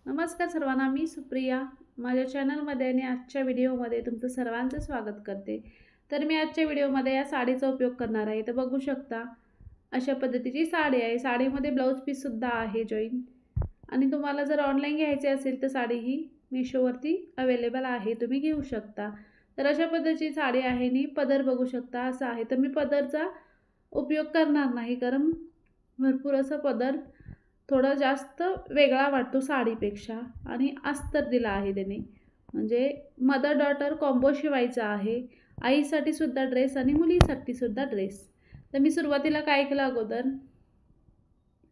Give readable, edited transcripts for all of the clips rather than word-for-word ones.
नमस्कार सर्वांना, मी सुप्रिया माझ्या चॅनलमध्ये आणि आजच्या व्हिडिओमध्ये तुमचं सर्वांचं स्वागत करते। तर मी आजच्या व्हिडिओमध्ये या साडीचा उपयोग करणार आहे। तर बघू शकता अशा पद्धतीची साडी आहे। साडीमध्ये ब्लाउज पीस सुद्धा आहे जॉईन, आणि तुम्हाला जर ऑनलाईन घ्यायची असेल तर साडी ही मीशोवरती अवेलेबल आहे, तुम्ही घेऊ शकता। तर अशा पद्धतीची साडी आहे आणि पदर बघू शकता असा आहे। तर मी पदरचा उपयोग करणार नाही, कारण भरपूर असा पदर थोडा जास्त वेगळा वाटतो साडीपेक्षा, आणि अस्तर दिला आहे त्याने, म्हणजे मदर डॉटर कॉम्बो शिवायचा आहे। आईसाठी सुद्धा ड्रेस आणि मुलीसाठी सुद्धा ड्रेस। तर मी सुरुवातीला काय केलं, अगोदर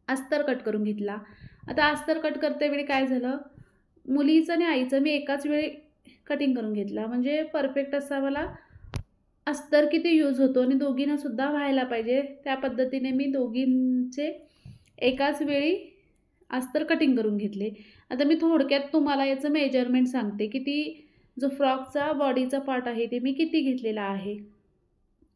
अस्तर कट करून घेतला। आता अस्तर कट करते वेळी काय झालं, मुलीचं आणि आईचं मी एकाच वेळी कटिंग करून घेतला, म्हणजे परफेक्ट असा मला अस्तर किती यूज होतो आणि दोघींना सुद्धा व्हायला पाहिजे त्या पद्धतीने मी दोघींचे एकाच वेळी अस्तर कटिंग करून घेतले। आता मी थोडक्यात तुम्हाला याचं मेजरमेंट सांगते, किती जो फ्रॉकचा बॉडीचा पार्ट आहे ते मी किती घेतलेला आहे,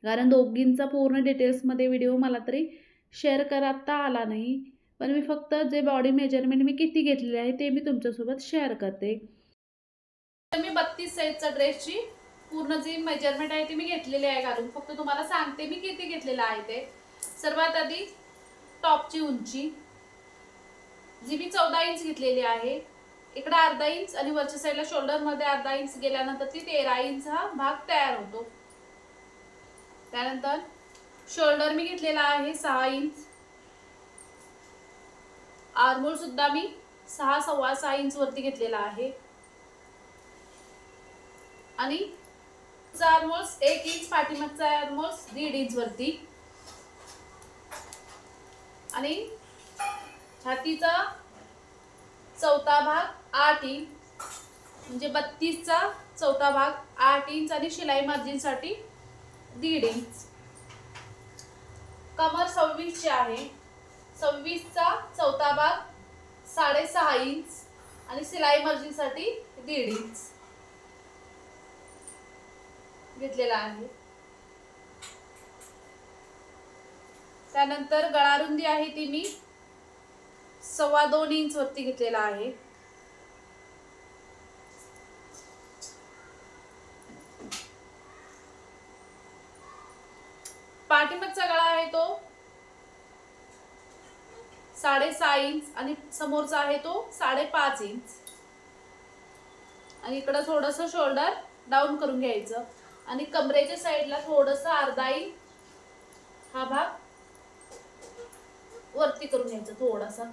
कारण दोघींचा पूर्ण डिटेल्समध्ये व्हिडिओ मला तरी शेअर करता आला नाही, पण मी फक्त जे बॉडी मेजरमेंट मी किती घेतलेले आहे ते मी तुमच्यासोबत शेअर करते। तर मी 32 साईजचा ड्रेसची पूर्ण जी मेजरमेंट आहे ती मी घेतलेली आहे घालून, फक्त तुम्हाला सांगते मी किती घेतलेलं आहे ते। सर्वात आधी टॉपची उंची जी मी 14 इंच घेतलेली आहे, इकडे अर्धा इंच आणि वरच्या साईडला शोल्डर मध्ये अर्धा इंच गेल्यानंतर ती 13 इंच हा भाग तयार होतो। त्यानंतर शोल्डर मी घेतलेला आहे 6 इंच, आर्महोल सुद्धा मी 6.25 इंच वरती घेतलेला आहे, आणि आर्महोल 1 इंच, पाठीमागचा आर्महोल 1.5 इंच वरती, आणि छातीचा चौथा भाग 8 इंच, म्हणजे 32 चा चौथा भाग 8 इंच, आणि शिलाई मार्जिन साठी 1.5 इंच। कमर 26 ची आहे, 26 चा चौथा भाग 6.5 इंच, आणि शिलाई मार्जिन साठी 1.5 इंच घेतलेला आहे। त्यानंतर गळा रुंदी आहे ती मी 2.25 इंच वरती घेतलेला आहे। पाठीमागचा गळा आहे तो 6.5 इंच, आणि समोरचा आहे तो 5.5 इंच, आणि इकडे थोडस शोल्डर डाऊन करून घ्यायचं, आणि कमरेच्या साईडला थोडस अर्धा इंच हा भाग वरती करून घ्यायचा थोडासा,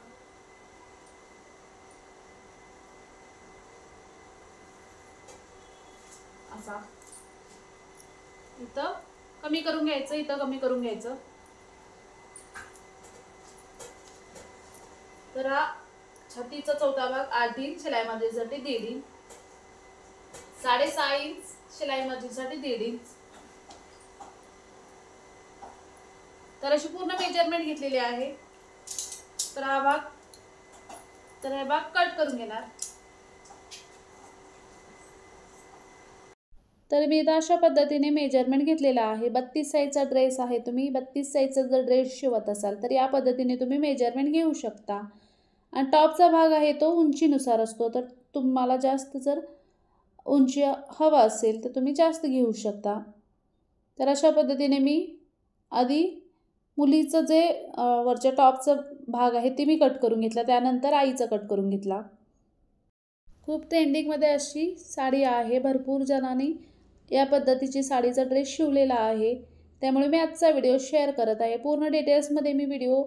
असा इथं कमी करून घ्यायचं, इथं कमी करून घ्यायचं। तर हा छातीचा चौथा भाग 8 इंच, शिलाई मार्जिनसाठी 1.5 इंच, 6.5 इंच शिलाई मार्जिनसाठी 1.5 इंच। तर अशी पूर्ण मेजरमेंट घेतलेली आहे। तर हा भाग कट करून घेणार। तर मी इथं अशा पद्धतीने मेजरमेंट घेतलेला आहे। 32 साईजचा ड्रेस आहे, तुम्ही 32 साईजचा जर ड्रेस शिवत असाल तर या पद्धतीने तुम्ही मेजरमेंट घेऊ शकता। आणि टॉपचा भाग आहे तो उंचीनुसार असतो, तर तुम्हाला जास्त जर उंची हवा असेल तर तुम्ही जास्त घेऊ शकता। तर अशा पद्धतीने मी आधी मुलीचं जे वरच्या टॉपचा भाग आहे ते मी कट करून घेतला, त्यानंतर आईचा कट करून घेतला। खूप ट्रेंडिंगमध्ये अशी साडी आहे, भरपूर जणांनी या पद्धतीची साडीचा ड्रेस शिवलेला आहे, त्यामुळे मी आजचा व्हिडिओ शेअर करत आहे। पूर्ण डिटेल्समध्ये मी व्हिडिओ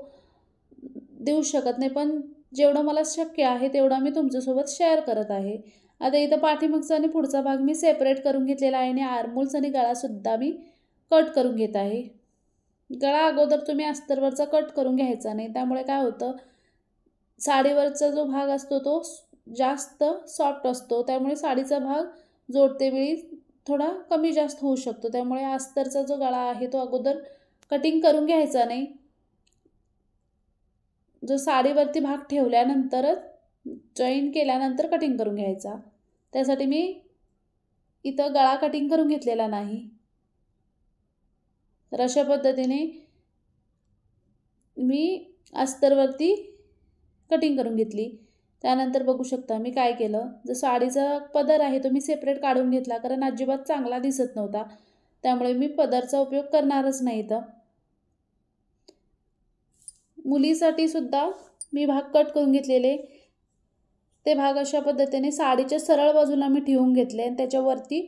देऊ शकत नाही, पण जेवढं मला शक्य आहे तेवढं मी तुमच्यासोबत शेअर करत आहे। आता इथं पाठीमागचा आणि पुढचा भाग मी सेपरेट करून घेतलेला आहे, आणि आर्महोल्स आणि गळासुद्धा मी कट करून घेत आहे। गळा अगोदर तुम्ही अस्तरवरचा कट करून घ्यायचा नाही, त्यामुळे काय होतं, साडीवरचा जो भाग असतो तो जास्त सॉफ्ट असतो, त्यामुळे साडीचा भाग जोडते वेळी थोडा कमी जास्त होऊ शकतो, त्यामुळे अस्तरचा जो गळा आहे तो अगोदर कटिंग करून घ्यायचा नाही, जो साडीवरती भाग ठेवल्यानंतरच जॉईन केल्यानंतर कटिंग करून घ्यायचा। त्यासाठी मी इथं गळा कटिंग करून घेतलेला नाही। तर अशा पद्धतीने मी अस्तरवरती कटिंग करून घेतली। त्यानंतर बघू शकता मी काय केलं, जो साडीचा पदर आहे तो मी सेपरेट काढून घेतला, कारण अजिबात चांगला दिसत नव्हता. त्यामुळे मी पदरचा उपयोग करणारच नाही इथं. मुलीसाठी सुद्धा मी भाग कट करून घेतलेले, ते भाग अशा पद्धतीने साडीच्या सरळ बाजूला मी ठेवून घेतले आणि त्याच्यावरती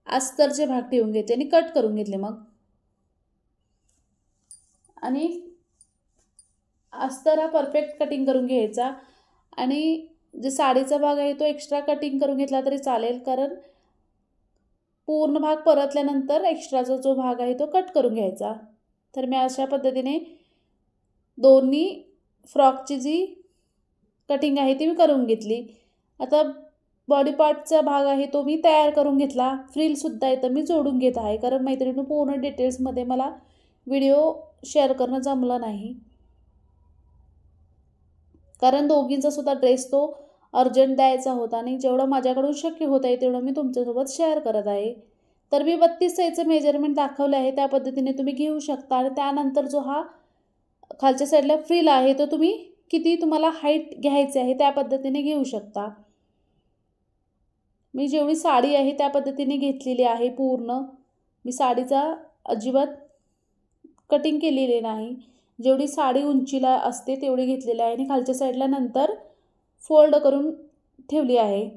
अस्तरचे भाग ठेवून घेतले आणि कट करून घेतले. मग आणि अस्तर हा परफेक्ट कटिंग करून घ्यायचा आणि जे साडीचा भाग आहे तो एक्स्ट्रा कटिंग करून घेतला तरी चालेल, कारण पूर्ण भाग परतल्यानंतर एक्स्ट्राचा जो भाग आहे तो कट करून घ्यायचा. तर मी अशा पद्धतीने दोन्ही फ्रॉकची जी कटिंग आहे ती मी करून घेतली. आता बॉडी पार्टचा भाग आहे तो मी तयार करून घेतला. फ्रिलसुद्धा इथं मी जोडून घेत आहे, कारण मैत्रिणी पूर्ण डिटेल्समध्ये मला व्हिडिओ शेअर करणं जमलं नाही, कारण दोघींचा सुद्धा ड्रेस तो अर्जंट द्यायचा होता आणि जेवढं माझ्याकडून शक्य होत आहे तेवढं मी तुमच्यासोबत शेअर करत आहे. तर मी 32 साईजचं मेजरमेंट दाखवलं आहे, त्या पद्धतीने तुम्ही घेऊ शकता. आणि त्यानंतर जो हा खालच्या साईडला फ्रिल आहे तो तुम्ही किती तुम्हाला हाईट घ्यायची आहे त्या पद्धतीने घेऊ शकता. मी जेवढी साडी आहे त्या पद्धतीने घेतलेली आहे. पूर्ण मी साडीचा अजिबात कटिंग केलेली नाही, जेवढी साडी उंचीला असते तेवढी घेतलेली आहे आणि खालच्या साईडला नंतर फोल्ड करून ठेवली आहे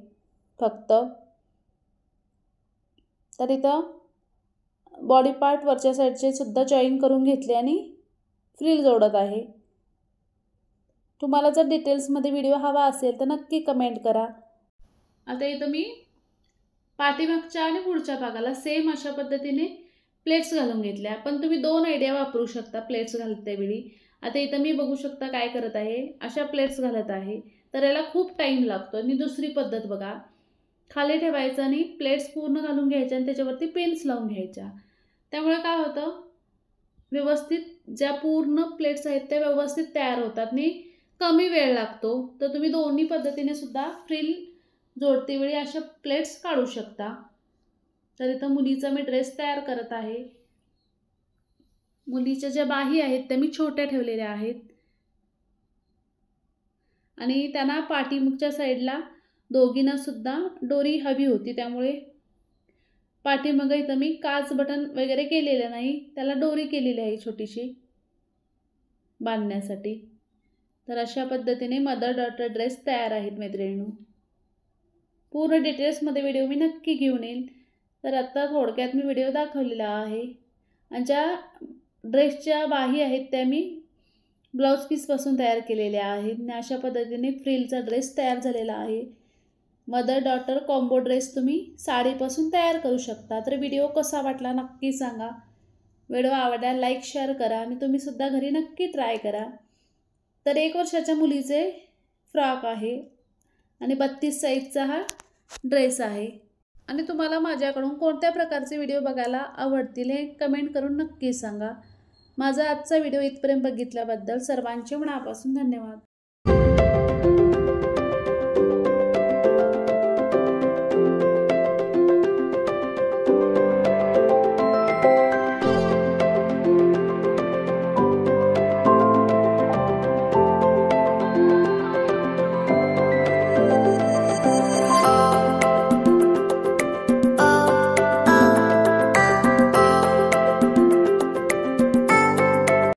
फक्त. तर इथं बॉडी पार्ट वरच्या साईडचे सुद्धा जॉईन करून घेतले आणि फ्रिल जोडत आहे. तुम्हाला जर डिटेल्समध्ये व्हिडिओ हवा असेल तर नक्की कमेंट करा. आता इथं मी पाठीमागच्या आणि पुढच्या भागाला सेम अशा पद्धतीने प्लेट्स घालून घेतल्या, पण तुम्ही 2 आयडिया वापरू शकता प्लेट्स घालतेवेळी. आता इथं मी बघू शकता काय करत आहे, अशा प्लेट्स घालत आहे. तर याला खूप टाईम लागतो. आणि दुसरी पद्धत बघा, खाली ठेवायचं आणि प्लेट्स पूर्ण घालून घ्यायच्या आणि त्याच्यावरती पेन्स लावून घ्यायच्या. त्यामुळे काय होतं, व्यवस्थित ज्या पूर्ण प्लेट्स आहेत त्या व्यवस्थित तयार होतात आणि कमी वेळ लागतो. तर तुम्ही दोन्ही पद्धतीने सुद्धा फ्रिल जोडतेवेळी अशा प्लेट्स काढू शकता. तर इथं मुलीचा मी ड्रेस तयार करत आहे. मुलीच्या ज्या बाही आहेत त्या मी छोट्या ठेवलेल्या आहेत आणि त्यांना पाठीमागच्या साईडला दोघींना सुद्धा डोरी हवी होती, त्यामुळे पाठीमागं इथं मी काच बटन वगैरे केलेलं नाही, त्याला डोरी केलेली आहे छोटीशी बांधण्यासाठी. तर अशा पद्धतीने मदर डॉटर ड्रेस तयार आहेत मैत्रिणींनो. पूर्ण डिटेल्समध्ये व्हिडिओ मी नक्की घेऊन येईल. तर आता थोडक्यात मी व्हिडिओ दाखवलेला आहे आणि ज्या ड्रेसच्या बाही आहेत त्या मी ब्लाऊज पीसपासून तयार केलेल्या आहेत आणि अशा पद्धतीने फ्रिलचा ड्रेस तयार झालेला आहे. मदर डॉटर कॉम्बो ड्रेस तुम्ही साडीपासून तयार करू शकता. तर व्हिडिओ कसा वाटला नक्की सांगा. व्हिडिओ आवडला लाईक शेअर करा आणि तुम्हीसुद्धा घरी नक्की ट्राय करा. तर 1 वर्षाच्या मुलीचे फ्रॉक आहे आणि 32 साईजचा हा ड्रेस आहे. आणि तुम्हाला माझ्याकडून कोणत्या प्रकारचे व्हिडिओ बघायला आवडतील हे कमेंट करून नक्की सांगा. माझा आजचा व्हिडिओ इथपर्यंत बघितल्याबद्दल सर्वांचे मनापासून धन्यवाद.